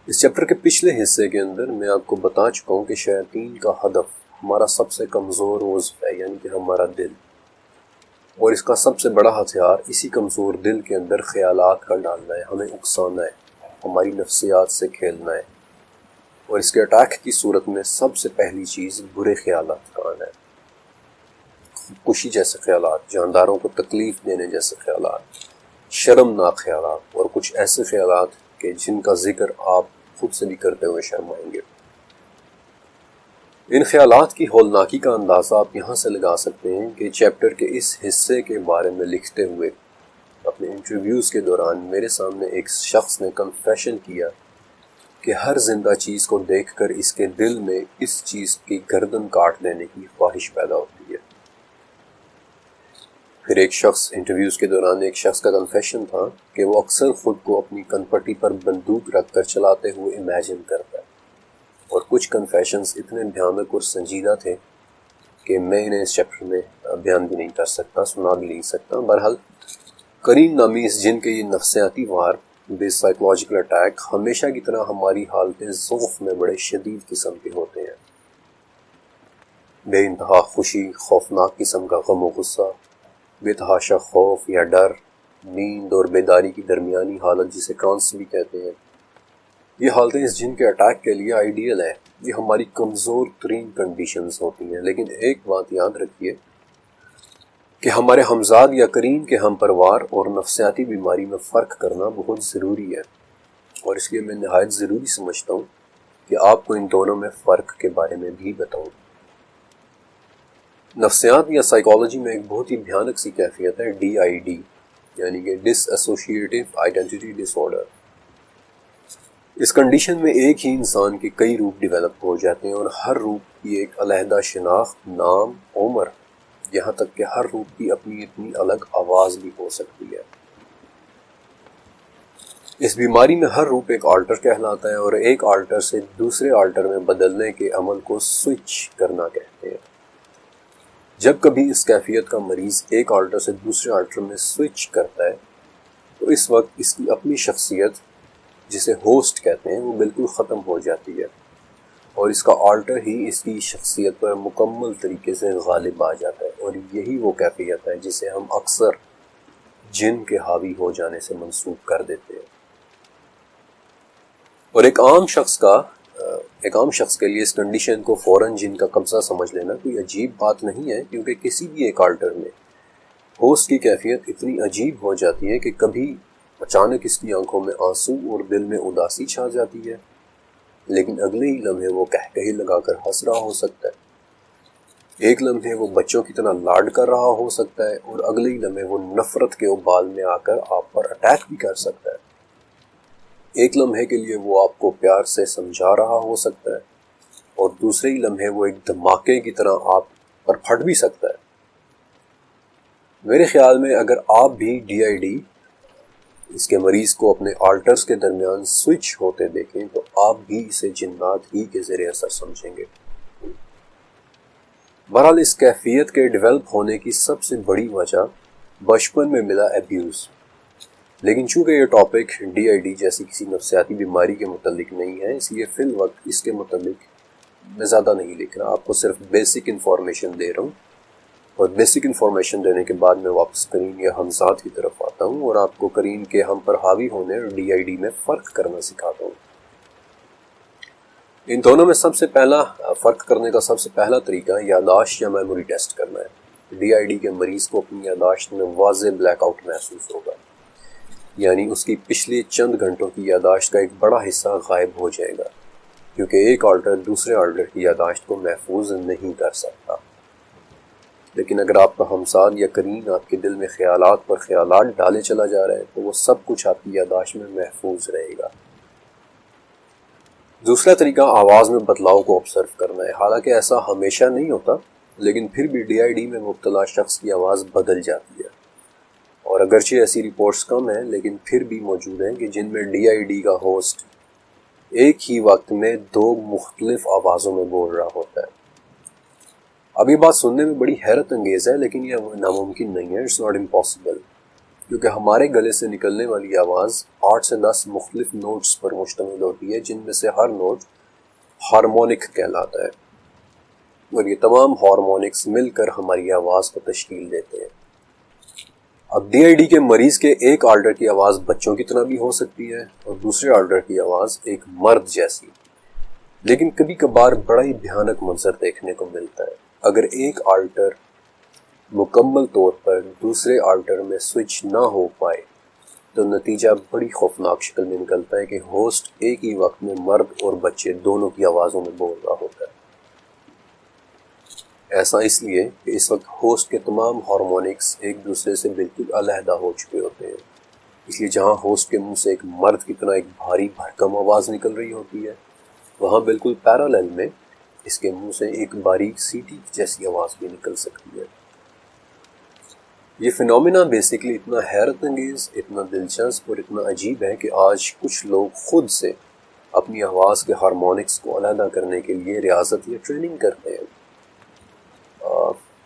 اس چیپٹر کے پچھلے حصے کے اندر میں آپ کو بتا چکا ہوں کہ شیاطین کا ہدف ہمارا سب سے کمزور عضو ہے، یعنی کہ ہمارا دل، اور اس کا سب سے بڑا ہتھیار اسی کمزور دل کے اندر خیالات کا ڈالنا ہے، ہمیں اکسانا ہے، ہماری نفسیات سے کھیلنا ہے، اور اس کے اٹیک کی صورت میں سب سے پہلی چیز برے خیالات کا آنا ہے، خودکشی جیسے خیالات، جانداروں کو تکلیف دینے جیسے خیالات، شرمناک خیالات، اور کچھ ایسے خیالات کہ جن کا ذکر آپ خود سے بھی کرتے ہوئے شرمائیں گے۔ ان خیالات کی ہولناکی کا اندازہ آپ یہاں سے لگا سکتے ہیں کہ چیپٹر کے اس حصے کے بارے میں لکھتے ہوئے اپنے انٹرویوز کے دوران میرے سامنے ایک شخص نے کنفیشن کیا کہ ہر زندہ چیز کو دیکھ کر اس کے دل میں اس چیز کی گردن کاٹ دینے کی خواہش پیدا ہوتی ہے۔ پھر انٹرویوز کے دوران ایک شخص کا کنفیشن تھا کہ وہ اکثر خود کو اپنی کنپٹی پر بندوق رکھ کر چلاتے ہوئے امیجن کرتا ہے، اور کچھ کنفیشنز اتنے بھیانک اور سنجیدہ تھے کہ میں انہیں اس چیپٹر میں بیان بھی نہیں کر سکتا، سنا بھی نہیں سکتا۔ بہرحال کریم نامی اس جن کے یہ نفسیاتی وار، بیس سائیکولوجیکل اٹیک، ہمیشہ کی طرح ہماری حالتیں ضعف میں بڑے شدید قسم کے ہوتے ہیں۔ بے انتہا خوشی، خوفناک قسم کا غم و غصہ، بے تحاشا خوف یا ڈر، نیند اور بیداری کی درمیانی حالت جسے ٹرانس بھی کہتے ہیں، یہ حالتیں اس جن کے اٹیک کے لیے آئیڈیل ہے۔ یہ ہماری کمزور ترین کنڈیشنز ہوتی ہیں، لیکن ایک بات یاد رکھیے کہ ہمارے ہمزاد یا قرین کے ہم پروار اور نفسیاتی بیماری میں فرق کرنا بہت ضروری ہے، اور اس لیے میں نہایت ضروری سمجھتا ہوں کہ آپ کو ان دونوں میں فرق کے بارے میں بھی بتاؤں۔ نفسیات یا سائیکالوجی میں ایک بہت ہی بھیانک سی کیفیت ہے DID، یعنی کہ ڈس ایسوسیٹیو آئیڈینٹی ڈس آرڈر۔ اس کنڈیشن میں ایک ہی انسان کے کئی روپ ڈیولپ ہو جاتے ہیں، اور ہر روپ کی ایک علیحدہ شناخت، نام، عمر، یہاں تک کہ ہر روپ کی اپنی الگ آواز بھی ہو سکتی ہے۔ اس بیماری میں ہر روپ ایک آلٹر کہلاتا ہے، اور ایک آلٹر سے دوسرے آلٹر میں بدلنے کے عمل کو سوئچ کرنا کہتے ہیں۔ جب کبھی اس کیفیت کا مریض ایک آلٹر سے دوسرے آلٹر میں سوئچ کرتا ہے تو اس وقت اس کی اپنی شخصیت، جسے ہوسٹ کہتے ہیں، وہ بالکل ختم ہو جاتی ہے، اور اس کا آلٹر ہی اس کی شخصیت پر مکمل طریقے سے غالب آ جاتا ہے، اور یہی وہ کیفیت ہے جسے ہم اکثر جن کے حاوی ہو جانے سے منسوب کر دیتے ہیں۔ اور ایک عام شخص کے لیے اس کنڈیشن کو فوراً جن کا قبضہ سمجھ لینا کوئی عجیب بات نہیں ہے، کیونکہ کسی بھی ایک آلٹر میں ہوسٹ کی کیفیت اتنی عجیب ہو جاتی ہے کہ کبھی اچانک اس کی آنکھوں میں آنسو اور دل میں اداسی چھا جاتی ہے، لیکن اگلے ہی لمحے وہ کہکہے لگا کر ہنس رہا ہو سکتا ہے، ایک لمحے وہ بچوں کی طرح لاڈ کر رہا ہو سکتا ہے، اور اگلے ہی لمحے وہ نفرت کے ابال میں آ کر آپ پر اٹیک بھی کر سکتا ہے، ایک لمحے کے لیے وہ آپ کو پیار سے سمجھا رہا ہو سکتا ہے، اور دوسرے ہی لمحے وہ ایک دھماکے کی طرح آپ پر پھٹ بھی سکتا ہے۔ میرے خیال میں اگر آپ بھی DID اس کے مریض کو اپنے آلٹرز کے درمیان سوئچ ہوتے دیکھیں تو آپ بھی اسے جنات ہی کے زیر اثر سمجھیں گے۔ بہرحال اس کیفیت کے ڈیولپ ہونے کی سب سے بڑی وجہ بچپن میں ملا ایبیوز، لیکن چونکہ یہ ٹاپک ڈی آئی ڈی جیسی کسی نفسیاتی بیماری کے متعلق نہیں ہے، اس لیے فی الوقت اس کے متعلق میں زیادہ نہیں لکھ رہا، آپ کو صرف بیسک انفارمیشن دے رہا ہوں، اور بیسک انفارمیشن دینے کے بعد میں واپس کرین یا ہمزاد کی طرف آتا ہوں اور آپ کو کرین کے ہم پر حاوی ہونے اور ڈی آئی ڈی میں فرق کرنا سکھاتا ہوں۔ ان دونوں میں سب سے پہلا فرق کرنے کا سب سے پہلا طریقہ یادداشت یا میموری ٹیسٹ کرنا ہے۔ ڈی آئی ڈی کے مریض کو اپنی یادداشت میں واضح بلیک آؤٹ محسوس ہوگا، یعنی اس کی پچھلے چند گھنٹوں کی یادداشت کا ایک بڑا حصہ غائب ہو جائے گا، کیونکہ ایک آلٹر دوسرے آلٹر کی یادداشت کو محفوظ نہیں کر سکتا۔ لیکن اگر آپ کا ہمساد یا کرین آپ کے دل میں خیالات پر خیالات ڈالے چلا جا رہا ہے تو وہ سب کچھ آپ کی یادداشت میں محفوظ رہے گا۔ دوسرا طریقہ آواز میں بدلاؤ کو آبزرو کرنا ہے۔ حالانکہ ایسا ہمیشہ نہیں ہوتا، لیکن پھر بھی ڈی آئی ڈی میں مبتلا شخص کی آواز بدل جاتی ہے، اور اگرچہ ایسی رپورٹس کم ہیں لیکن پھر بھی موجود ہیں کہ جن میں ڈی آئی ڈی کا ہوسٹ ایک ہی وقت میں دو مختلف آوازوں میں بول رہا ہوتا ہے۔ اب یہ بات سننے میں بڑی حیرت انگیز ہے، لیکن یہ ناممکن نہیں ہے، اٹس ناٹ امپاسبل، کیونکہ ہمارے گلے سے نکلنے والی آواز 8 سے 10 مختلف نوٹس پر مشتمل ہوتی ہے، جن میں سے ہر نوٹ ہارمونک کہلاتا ہے، اور یہ تمام ہارمونکس مل کر ہماری آواز کو تشکیل دیتے ہیں۔ اب ڈی آئی ڈی کے مریض کے ایک آلٹر کی آواز بچوں کی طرح بھی ہو سکتی ہے اور دوسرے آلٹر کی آواز ایک مرد جیسی، لیکن کبھی کبھار بڑا ہی بھیانک منظر دیکھنے کو ملتا ہے۔ اگر ایک آلٹر مکمل طور پر دوسرے آلٹر میں سوئچ نہ ہو پائے تو نتیجہ بڑی خوفناک شکل میں نکلتا ہے کہ ہوسٹ ایک ہی وقت میں مرد اور بچے دونوں کی آوازوں میں بول رہا ہوتا ہے۔ ایسا اس لیے کہ اس وقت ہوسٹ کے تمام ہارمونکس ایک دوسرے سے بالکل علیحدہ ہو چکے ہوتے ہیں، اس لیے جہاں ہوسٹ کے منہ سے ایک مرد کی طرح ایک بھاری بھرکم آواز نکل رہی ہوتی ہے، وہاں بالکل پیرالل میں اس کے منہ سے ایک باریک سیٹی جیسی آواز بھی نکل سکتی ہے۔ یہ فینومینا بیسیکلی اتنا حیرت انگیز، اتنا دلچسپ اور اتنا عجیب ہے کہ آج کچھ لوگ خود سے اپنی آواز کے ہارمونکس کو علیحدہ کرنے کے لیے ریاضت یا ٹریننگ کرتے ہیں۔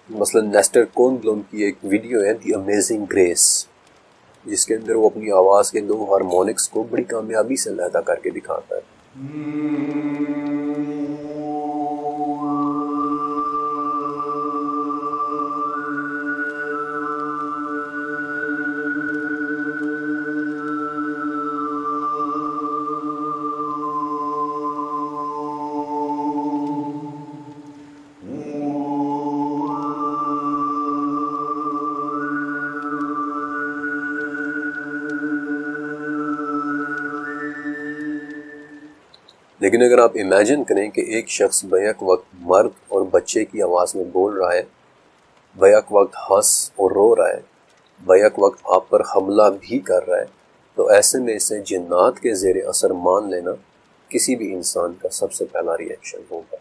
مثلا نیسٹر کون بلوم کی ایک ویڈیو ہے دی امیزنگ گریس، جس کے اندر وہ اپنی آواز کے دو ہارمونکس کو بڑی کامیابی سے علیحدہ کر کے دکھاتا ہے۔ لیکن اگر آپ امیجن کریں کہ ایک شخص بیک وقت مرد اور بچے کی آواز میں بول رہا ہے، بیک وقت ہنس اور رو رہا ہے، بیک وقت آپ پر حملہ بھی کر رہا ہے، تو ایسے میں اسے جنات کے زیر اثر مان لینا کسی بھی انسان کا سب سے پہلا ریئیکشن ہوگا۔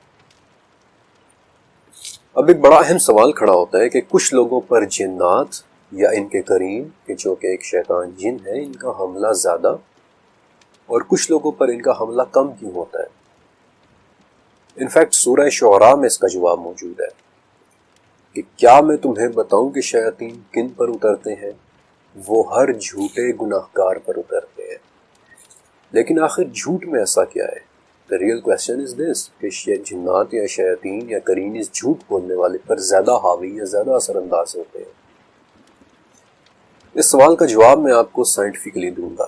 اب ایک بڑا اہم سوال کھڑا ہوتا ہے کہ کچھ لوگوں پر جنات یا ان کے قرین کہ جو کہ ایک شیطان جن ہے، ان کا حملہ زیادہ اور کچھ لوگوں پر ان کا حملہ کم کیوں ہوتا ہے؟ انفیکٹ سورہ شعراء میں اس کا جواب موجود ہے کہ کیا میں تمہیں بتاؤں کہ شیاطین کن پر اترتے ہیں؟ وہ ہر جھوٹے گناہ گار پر اترتے ہیں۔ لیکن آخر جھوٹ میں ایسا کیا ہے؟ The real question is this کہ جنات یا شیاطین یا قرین اس جھوٹ بولنے والے پر زیادہ حاوی یا زیادہ اثر انداز ہوتے ہیں؟ اس سوال کا جواب میں آپ کو سائنٹیفکلی دوں گا۔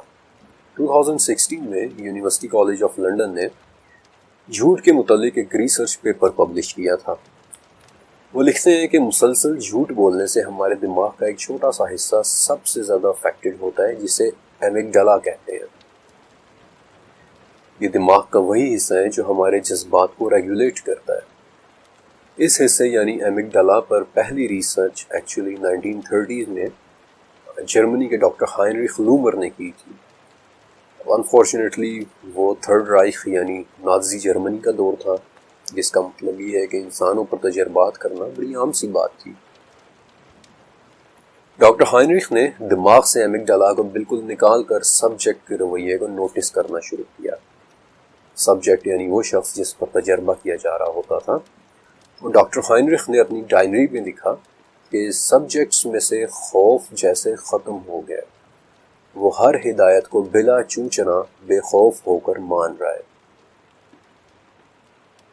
2016 میں یونیورسٹی کالج آف لنڈن نے جھوٹ کے متعلق ایک ریسرچ پیپر پبلش کیا تھا۔ وہ لکھتے ہیں کہ مسلسل جھوٹ بولنے سے ہمارے دماغ کا ایک چھوٹا سا حصہ سب سے زیادہ افیکٹڈ ہوتا ہے، جسے ایمگڈالا کہتے ہیں۔ یہ دماغ کا وہی حصہ ہے جو ہمارے جذبات کو ریگولیٹ کرتا ہے۔ اس حصے یعنی ایمگڈالا پر پہلی ریسرچ ایکچولی 1930 میں جرمنی کے ڈاکٹر ہائنریخ لومر نے کی تھی۔ انفارچونیٹلی وہ تھرڈ رائخ یعنی نازی جرمنی کا دور تھا، جس کا مطلب یہ ہے کہ انسانوں پر تجربات کرنا بڑی عام سی بات تھی۔ ڈاکٹر ہائنریخ نے دماغ سے ایمگڈالا کو بالکل نکال کر سبجیکٹ کے رویے کو نوٹس کرنا شروع کیا۔ سبجیکٹ یعنی وہ شخص جس پر تجربہ کیا جا رہا ہوتا تھا، اور ڈاکٹر ہائنرخ نے اپنی ڈائنری میں لکھا کہ سبجیکٹس میں سے خوف جیسے ختم ہو گیا، وہ ہر ہدایت کو بلا چوچنا بے خوف ہو کر مان رہا ہے۔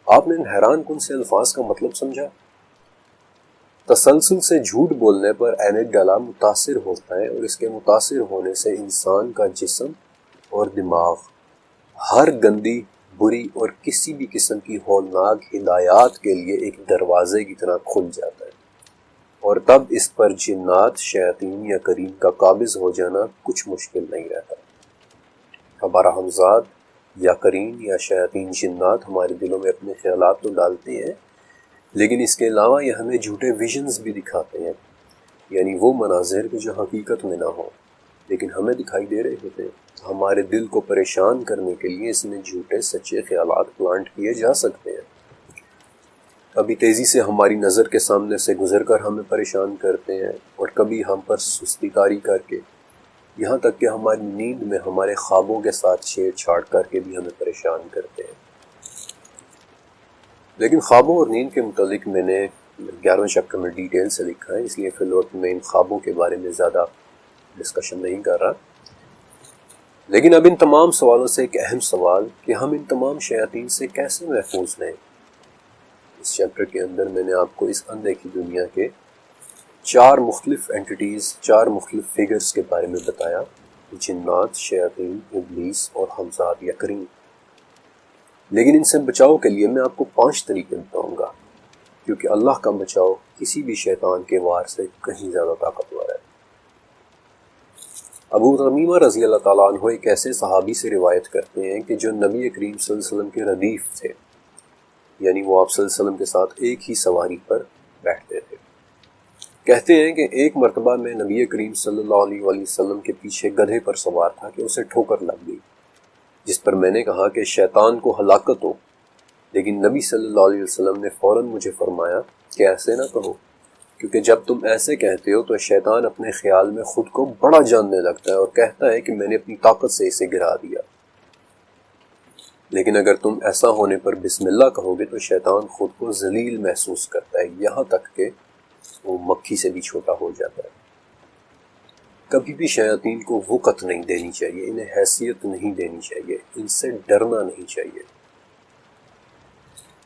آپ نے ان حیران کن سے الفاظ کا مطلب سمجھا؟ تسلسل سے جھوٹ بولنے پر ایمگڈالا متاثر ہوتا ہے، اور اس کے متاثر ہونے سے انسان کا جسم اور دماغ ہر گندی، بری اور کسی بھی قسم کی ہولناک ہدایات کے لیے ایک دروازے کی طرح کھل جاتا ہے، اور تب اس پر جنات، شیاطین یا کریم کا قابض ہو جانا کچھ مشکل نہیں رہتا۔ ہمارا ہمزاد یا کریم یا شیاطین جنات ہمارے دلوں میں اپنے خیالات تو ڈالتے ہیں، لیکن اس کے علاوہ یہ ہمیں جھوٹے ویژنز بھی دکھاتے ہیں، یعنی وہ مناظر جو حقیقت میں نہ ہو لیکن ہمیں دکھائی دے رہے ہوتے ہیں۔ ہمارے دل کو پریشان کرنے کے لیے اس میں جھوٹے سچے خیالات پلانٹ کیے جا سکتے ہیں۔ کبھی تیزی سے ہماری نظر کے سامنے سے گزر کر ہمیں پریشان کرتے ہیں، اور کبھی ہم پر سستی کاری کر کے، یہاں تک کہ ہماری نیند میں ہمارے خوابوں کے ساتھ چھیڑ چھاڑ کر کے بھی ہمیں پریشان کرتے ہیں۔ لیکن خوابوں اور نیند کے متعلق میں نے 11ویں چیپٹر میں ڈیٹیل سے لکھا ہے، اس لیے فی الوقت میں ان خوابوں کے بارے میں زیادہ ڈسکشن نہیں کر رہا۔ لیکن اب ان تمام سوالوں سے ایک اہم سوال کہ ہم ان تمام شیاطین سے کیسے محفوظ رہیں۔ اس چیپٹر کے اندر میں نے آپ کو اس اندیکھی دنیا کے 4 مختلف اینٹیٹیز، 4 مختلف فگرز کے بارے میں بتایا: جنات، شیاطین، ابلیس اور ہمزاد یا کریم۔ لیکن ان سے بچاؤ کے لیے میں آپ کو 5 طریقے بتاؤں گا، کیونکہ اللہ کا بچاؤ کسی بھی شیطان کے وار سے کہیں زیادہ طاقتور ہے۔ ابو تمیمہ رضی اللہ تعالیٰ عنہ ایک ایسے صحابی سے روایت کرتے ہیں کہ جو نبی کریم صلی اللہ علیہ وسلم کے ردیف تھے، یعنی وہ آپ صلی اللہ علیہ وسلم کے ساتھ ایک ہی سواری پر بیٹھتے تھے۔ کہتے ہیں کہ ایک مرتبہ میں نبی کریم صلی اللہ علیہ وسلم کے پیچھے گدھے پر سوار تھا کہ اسے ٹھوکر لگ گئی، جس پر میں نے کہا کہ شیطان کو ہلاکت ہو، لیکن نبی صلی اللہ علیہ وسلم نے فوراً مجھے فرمایا کہ ایسے نہ کہو، کیونکہ جب تم ایسے کہتے ہو تو شیطان اپنے خیال میں خود کو بڑا جاننے لگتا ہے اور کہتا ہے کہ میں نے اپنی طاقت سے اسے گرا دیا، لیکن اگر تم ایسا ہونے پر بسم اللہ کہو گے تو شیطان خود کو ذلیل محسوس کرتا ہے، یہاں تک کہ وہ مکھی سے بھی چھوٹا ہو جاتا ہے۔ کبھی بھی شیاطین کو وقت نہیں دینی چاہیے، انہیں حیثیت نہیں دینی چاہیے، ان سے ڈرنا نہیں چاہیے۔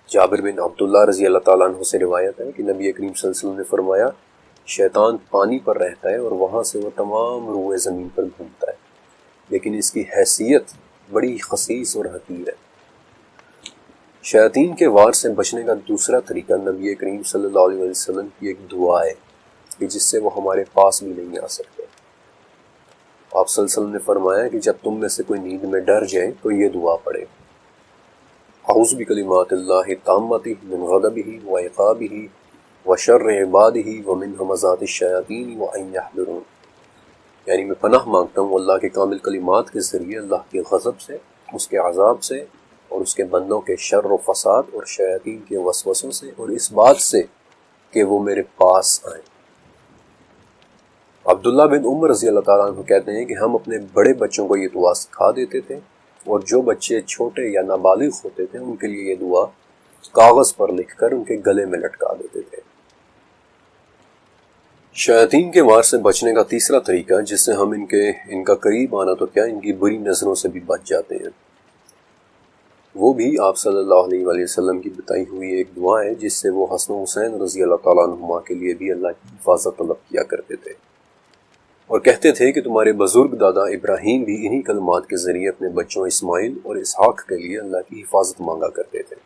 جابر بن عبداللہ رضی اللہ تعالیٰ عنہ سے روایت ہے کہ نبی کریم صلی اللہ علیہ وسلم نے فرمایا، شیطان پانی پر رہتا ہے اور وہاں سے وہ تمام روئے زمین پر گھومتا ہے، لیکن اس کی حیثیت بڑی خسیس اور حقیر ہے۔ شیاطین کے وار سے بچنے کا دوسرا طریقہ نبی کریم صلی اللہ علیہ وسلم کی ایک دعا ہے کہ جس سے وہ ہمارے پاس بھی نہیں آ سکتے۔ آپ صلی اللہ علیہ وسلم نے فرمایا کہ جب تم میں سے کوئی نیند میں ڈر جائے تو یہ دعا پڑھے: اعوذ بکلمات اللہ التامۃ من غضبہ وعقابہ وشر عبادہ ومن ہمزات الشیاطین وان یحضرون، یعنی میں پناہ مانگتا ہوں اللہ کے کامل کلمات کے ذریعے اللہ کے غضب سے، اس کے عذاب سے، اور اس کے بندوں کے شر و فساد اور شیاطین کے وسوسوں سے، اور اس بات سے کہ وہ میرے پاس آئیں۔ عبداللہ بن عمر رضی اللہ تعالیٰ عنہ کہتے ہیں کہ ہم اپنے بڑے بچوں کو یہ دعا سکھا دیتے تھے، اور جو بچے چھوٹے یا نابالغ ہوتے تھے ان کے لیے یہ دعا کاغذ پر لکھ کر ان کے گلے میں لٹکا دیتے تھے۔ شیاطین کے وار سے بچنے کا تیسرا طریقہ، جس سے ہم ان کا قریب آنا تو کیا، ان کی بری نظروں سے بھی بچ جاتے ہیں، وہ بھی آپ صلی اللہ علیہ وآلہ وسلم کی بتائی ہوئی ایک دعا ہے، جس سے وہ حسن و حسین رضی اللہ تعالیٰ عنہما کے لیے بھی اللہ کی حفاظت طلب کیا کرتے تھے، اور کہتے تھے کہ تمہارے بزرگ دادا ابراہیم بھی انہی کلمات کے ذریعے اپنے بچوں اسماعیل اور اسحاق کے لیے اللہ کی حفاظت مانگا کرتے تھے: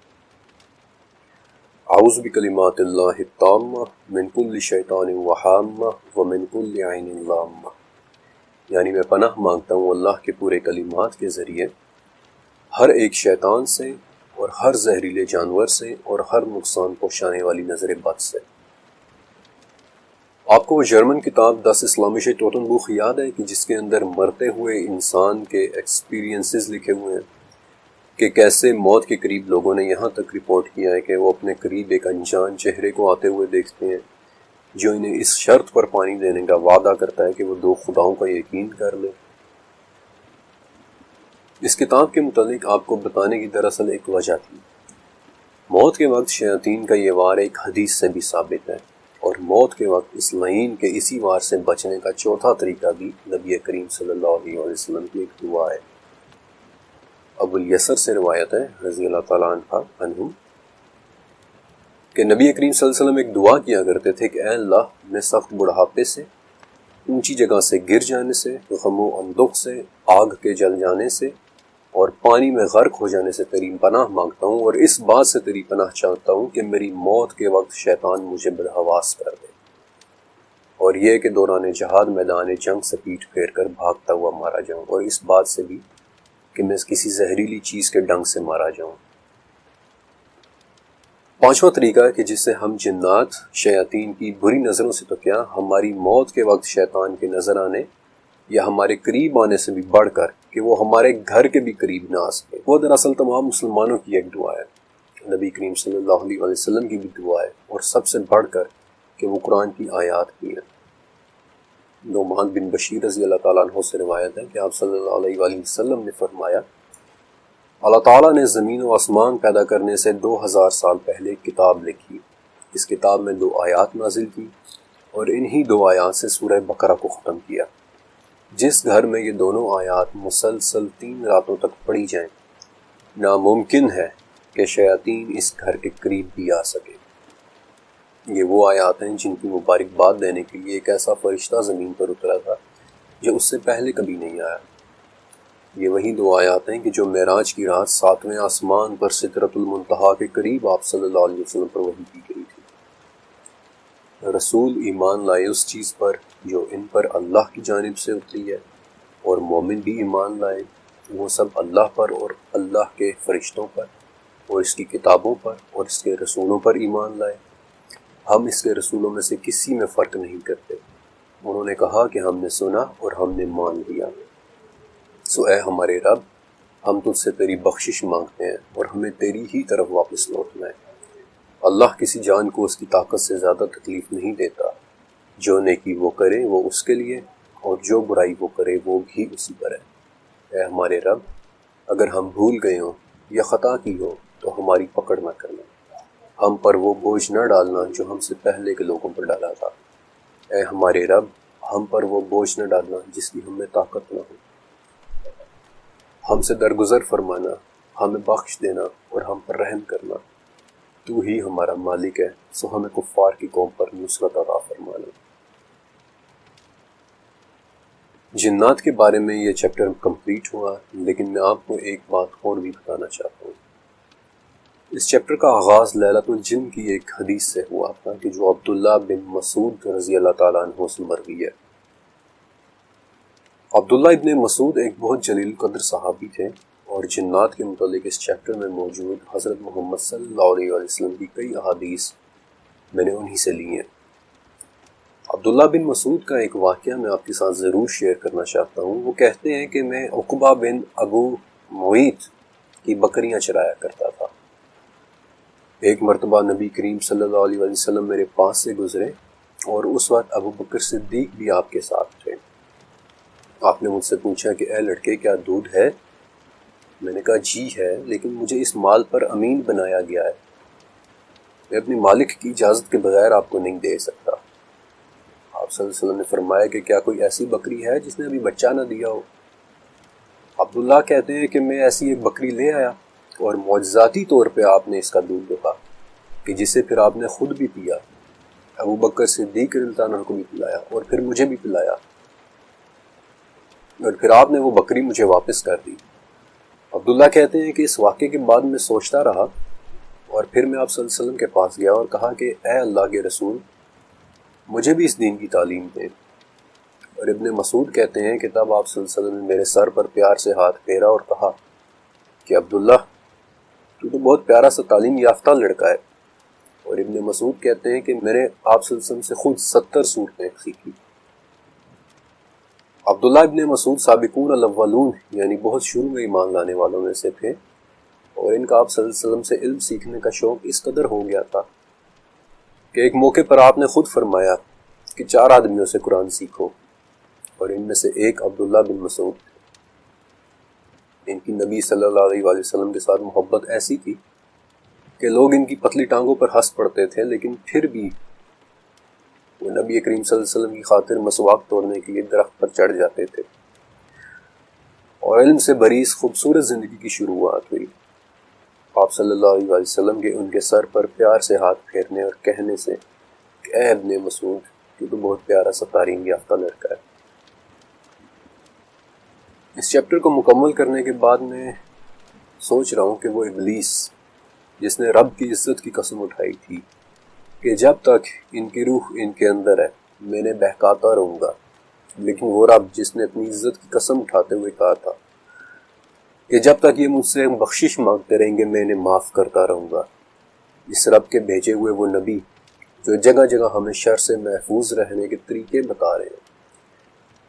اعوذ بکلمات اللہ التامہ من کل شیطان وہامہ ومن کل عین لامہ، یعنی میں پناہ مانگتا ہوں اللہ کے پورے کلمات کے ذریعے ہر ایک شیطان سے اور ہر زہریلے جانور سے اور ہر نقصان پہنچانے والی نظر بد سے۔ آپ کو وہ جرمن کتاب 10 اسلامش ٹوٹنبوخ یاد ہے کہ جس کے اندر مرتے ہوئے انسان کے ایکسپیرینسز لکھے ہوئے ہیں کہ کیسے موت کے قریب لوگوں نے یہاں تک رپورٹ کیا ہے کہ وہ اپنے قریب ایک انجان چہرے کو آتے ہوئے دیکھتے ہیں جو انہیں اس شرط پر پانی دینے کا وعدہ کرتا ہے کہ وہ 2 خداؤں کا یقین کر لیں۔ اس کتاب کے متعلق آپ کو بتانے کی دراصل ایک وجہ تھی موت کے وقت شیاطین کا یہ وار ایک حدیث سے بھی ثابت ہے، اور موت کے وقت اس لعین کے اسی وار سے بچنے کا چوتھا طریقہ بھی نبی کریم صلی اللہ علیہ وسلم کی ایک دعا ہے۔ ابو الیسر سے روایت ہے رضی اللہ تعالیٰ عنہ کہ نبی کریم صلی اللہ علیہ وسلم ایک دعا کیا کرتے تھے کہ اے اللہ، میں سخت بڑھاپے سے، اونچی جگہ سے گر جانے سے، غم و اندوہ سے، آگ کے جل جانے سے اور پانی میں غرق ہو جانے سے تیری پناہ مانگتا ہوں، اور اس بات سے تیری پناہ چاہتا ہوں کہ میری موت کے وقت شیطان مجھے بدحواس کر دے، اور یہ کہ دوران جہاد میدان جنگ سے پیٹھ پھیر کر بھاگتا ہوا مارا جاؤں، اور اس بات سے بھی کہ میں کسی زہریلی چیز کے ڈنگ سے مارا جاؤں۔ پانچواں طریقہ ہے کہ جس سے ہم جنات شیاطین کی بری نظروں سے تو کیا، ہماری موت کے وقت شیطان کے نظر آنے یا ہمارے قریب آنے سے بھی بڑھ کر کہ وہ ہمارے گھر کے بھی قریب نہ آ سکے، وہ دراصل تمام مسلمانوں کی ایک دعا ہے، نبی کریم صلی اللہ علیہ وسلم کی بھی دعا ہے، اور سب سے بڑھ کر کہ وہ قرآن کی آیات بھی ہیں۔ نعمان بن بشیر رضی اللہ تعالیٰ عنہ سے روایت ہے کہ آپ صلی اللہ علیہ وآلہ وسلم نے فرمایا، اللہ تعالیٰ نے زمین و آسمان پیدا کرنے سے 2000 سال پہلے ایک کتاب لکھی، اس کتاب میں 2 آیات نازل کی، اور انہی 2 آیات سے سورہ بقرہ کو ختم کیا۔ جس گھر میں یہ دونوں آیات مسلسل 3 راتوں تک پڑھی جائیں، ناممکن ہے کہ شیاطین اس گھر کے قریب بھی آ سکے۔ یہ وہ آیات ہیں جن کی مبارکباد دینے کے لیے ایک ایسا فرشتہ زمین پر اترا تھا جو اس سے پہلے کبھی نہیں آیا۔ یہ وہی 2 آیات ہیں کہ جو معراج کی رات 7ویں آسمان پر سدرۃ المنتہا کے قریب آپ صلی اللہ علیہ وسلم پر وحی کی گئی تھی۔ رسول ایمان لائے اس چیز پر جو ان پر اللہ کی جانب سے اتری ہے، اور مومن بھی ایمان لائے، وہ سب اللہ پر اور اللہ کے فرشتوں پر اور اس کی کتابوں پر اور اس کے رسولوں پر ایمان لائے۔ ہم اس کے رسولوں میں سے کسی میں فرق نہیں کرتے۔ انہوں نے کہا کہ ہم نے سنا اور ہم نے مان لیا۔ سو اے ہمارے رب، ہم تجھ سے تیری بخشش مانگتے ہیں اور ہمیں تیری ہی طرف واپس لوٹنا ہے۔ اللہ کسی جان کو اس کی طاقت سے زیادہ تکلیف نہیں دیتا۔ جو نیکی وہ کرے وہ اس کے لیے، اور جو برائی وہ کرے وہ بھی اسی پر ہے۔ اے ہمارے رب، اگر ہم بھول گئے ہوں یا خطا کی ہو تو ہماری پکڑ نہ کرنا، ہم پر وہ بوجھ نہ ڈالنا جو ہم سے پہلے کے لوگوں پر ڈالا تھا۔ اے ہمارے رب، ہم پر وہ بوجھ نہ ڈالنا جس کی ہم میں طاقت نہ ہو۔ ہم سے درگزر فرمانا، ہمیں بخش دینا اور ہم پر رحم کرنا۔ تو ہی ہمارا مالک ہے، سو ہمیں کفار کی قوم پر نصرت عطا فرمانا۔ جنات کے بارے میں یہ چیپٹر کمپلیٹ ہوا، لیکن میں آپ کو ایک بات اور بھی بتانا چاہتا ہوں۔ اس چیپٹر کا آغاز لیلۃ الجن کی ایک حدیث سے ہوا تھا کہ جو عبداللہ بن مسعود رضی اللہ تعالیٰ عنہ سے مروی ہے۔ عبداللہ ابن مسعود ایک بہت جلیل قدر صحابی تھے، اور جنات کے متعلق اس چیپٹر میں موجود حضرت محمد صلی اللہ علیہ وسلم کی کئی احادیث میں نے انہی سے لی ہیں۔ عبداللہ بن مسعود کا ایک واقعہ میں آپ کے ساتھ ضرور شیئر کرنا چاہتا ہوں۔ وہ کہتے ہیں کہ میں عقبہ بن ابو معیط کی بکریاں چرایا کرتا تھا۔ ایک مرتبہ نبی کریم صلی اللہ علیہ وسلم میرے پاس سے گزرے، اور اس وقت ابو بکر صدیق بھی آپ کے ساتھ تھے۔ آپ نے مجھ سے پوچھا کہ اے لڑکے، کیا دودھ ہے؟ میں نے کہا جی ہے، لیکن مجھے اس مال پر امین بنایا گیا ہے، میں اپنے مالک کی اجازت کے بغیر آپ کو نہیں دے سکتا۔ آپ صلی اللہ علیہ وسلم نے فرمایا کہ کیا کوئی ایسی بکری ہے جس نے ابھی بچہ نہ دیا ہو؟ عبداللہ کہتے ہیں کہ میں ایسی ایک بکری لے آیا، اور معجزاتی طور پہ آپ نے اس کا دودھ دہا کہ جسے پھر آپ نے خود بھی پیا، ابو بکر صدیق رضی اللہ عنہ کو بھی پلایا، اور پھر مجھے بھی پلایا، اور پھر آپ نے وہ بکری مجھے واپس کر دی۔ عبداللہ کہتے ہیں کہ اس واقعے کے بعد میں سوچتا رہا، اور پھر میں آپ صلی اللہ علیہ وسلم کے پاس گیا اور کہا کہ اے اللہ کے رسول، مجھے بھی اس دین کی تعلیم دیں۔ اور ابن مسعود کہتے ہیں کہ تب آپ صلی اللہ علیہ وسلم نے میرے سر پر پیار سے ہاتھ پھیرا اور کہا کہ عبداللہ، تو بہت پیارا سا تعلیم یافتہ لڑکا ہے۔ اور ابن مسعود کہتے ہیں کہ میں نے آپ صلی اللہ علیہ وسلم سے خود 70 صورتیں سیکھی۔ عبداللہ ابن مسعود سابقون الاولون یعنی بہت شروع میں ایمان لانے والوں میں سے تھے، اور ان کا آپ صلی اللہ علیہ وسلم سے علم سیکھنے کا شوق اس قدر ہو گیا تھا کہ ایک موقع پر آپ نے خود فرمایا کہ 4 آدمیوں سے قرآن سیکھو، اور ان میں سے ایک عبداللہ بن مسعود تھے۔ ان کی نبی صلی اللہ علیہ وآلہ وسلم کے ساتھ محبت ایسی تھی کہ لوگ ان کی پتلی ٹانگوں پر ہنس پڑتے تھے، لیکن پھر بھی وہ نبی کریم صلی اللہ علیہ وسلم کی خاطر مسواک توڑنے کے لیے درخت پر چڑھ جاتے تھے، اور علم سے بریز خوبصورت زندگی کی شروعات ہوئی۔ آپ صلی اللہ علیہ وسلم کے ان کے سر پر پیار سے ہاتھ پھیرنے اور کہنے سے کہ اے ابن مسعود، یہ تو بہت پیارا سا تعلیم یافتہ لڑکا ہے۔ اس چیپٹر کو مکمل کرنے کے بعد میں سوچ رہا ہوں کہ وہ ابلیس جس نے رب کی عزت کی قسم اٹھائی تھی کہ جب تک ان کی روح ان کے اندر ہے میں نے بہکاتا رہوں گا، لیکن وہ رب جس نے اپنی عزت کی قسم اٹھاتے ہوئے کہا تھا کہ جب تک یہ مجھ سے بخشش مانگتے رہیں گے میں انہیں معاف کرتا رہوں گا، اس رب کے بھیجے ہوئے وہ نبی جو جگہ جگہ ہمیں شر سے محفوظ رہنے کے طریقے بتا رہے ہیں،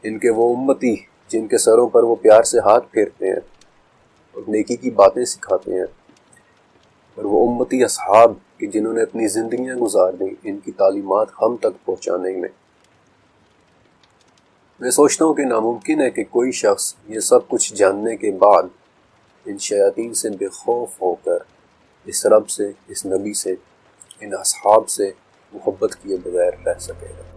ان کے وہ امتی جن کے سروں پر وہ پیار سے ہاتھ پھیرتے ہیں اور نیکی کی باتیں سکھاتے ہیں، اور وہ امتی اصحاب کہ جنہوں نے اپنی زندگیاں گزار دیں ان کی تعلیمات ہم تک پہنچانے میں سوچتا ہوں کہ ناممکن ہے کہ کوئی شخص یہ سب کچھ جاننے کے بعد ان شیاطین سے بے خوف ہو کر اس رب سے، اس نبی سے، ان اصحاب سے محبت کیے بغیر رہ سکے گا۔